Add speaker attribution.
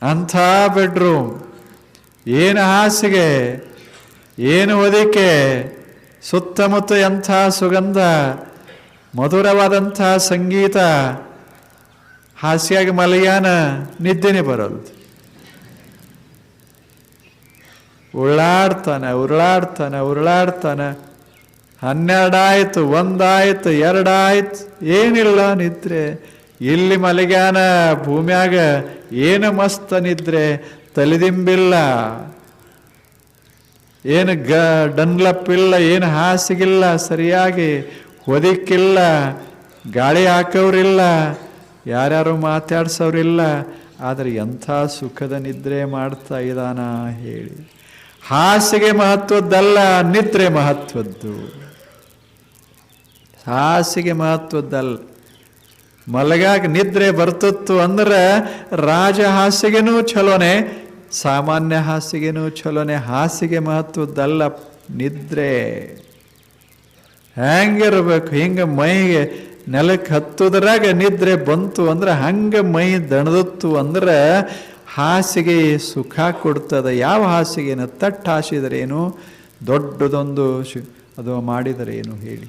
Speaker 1: ಅಂಥ ಬೆಡ್ರೂಮ್, ಏನು ಹಾಸಿಗೆ, ಏನು ಹೊದಿಕೆ, ಸುತ್ತಮುತ್ತ ಎಂಥ ಸುಗಂಧ, ಮಧುರವಾದಂಥ ಸಂಗೀತ. ಹಾಸಿಯಾಗಿ ಮಲಗ್ಯಾನ, ನಿದ್ದೆನೇ ಬರೋದು. ಉರುಳಾಡ್ತಾನೆ ಉರುಳಾಡ್ತಾನೆ ಉರುಳಾಡ್ತಾನೆ. 12 ಆಯ್ತು, 1 ಆಯ್ತು, 2 ಆಯ್ತು, ಏನಿಲ್ಲ ನಿದ್ರೆ. ಇಲ್ಲಿ ಮಲಗ್ಯಾನ ಭೂಮ್ಯಾಗ, ಏನು ಮಸ್ತ ನಿದ್ರೆ. ತಲೆದಿಂಬಿಲ್ಲ, ಏನು ಡನ್ಲಪ್ ಇಲ್ಲ, ಏನು ಹಾಸಿಗಿಲ್ಲ, ಸರಿಯಾಗಿ ಹೊದಿಕಿಲ್ಲ, ಗಾಳಿ ಹಾಕೋರಿಲ್ಲ, ಯಾರ್ಯಾರು ಮಾತಾಡ್ಸೋರಿಲ್ಲ. ಆದರೆ ಎಂಥ ಸುಖದ ನಿದ್ರೆ ಮಾಡ್ತಾ ಇದ್ದಾನ ಹೇಳಿ. ಹಾಸಿಗೆ ಮಹತ್ವದ್ದಲ್ಲ, ನಿದ್ರೆ ಮಹತ್ವದ್ದು. ಹಾಸಿಗೆ ಮಹತ್ವದ್ದಲ್ಲ. ಮಲಗಾಗ ನಿದ್ರೆ ಬರ್ತಿತ್ತು ಅಂದ್ರೆ ರಾಜ ಹಾಸಿಗೆನೂ ಚಲೋನೆ, ಸಾಮಾನ್ಯ ಹಾಸಿಗೆನೂ ಚಲೋನೆ. ಹಾಸಿಗೆ ಮಹತ್ವದ್ದಲ್ಲ, ನಿದ್ರೆ. ಹೆಂಗಿರ್ಬೇಕು, ಹಿಂಗೆ ಮೈಗೆ ನೆಲಕ್ಕೆ ಹತ್ತುದ್ರಾಗ ನಿದ್ರೆ ಬಂತು ಅಂದ್ರೆ ಹಂಗೆ ಮೈ ದಣದತ್ತು ಅಂದ್ರೆ ಹಾಸಿಗೆ ಸುಖ ಕೊಡ್ತದೆ. ಯಾವ ಹಾಸಿಗೆನ ತಟ್ಟು ಹಾಸಿದರೇನು, ದೊಡ್ಡದೊಂದು ಅದು ಮಾಡಿದರೇನು ಹೇಳಿ.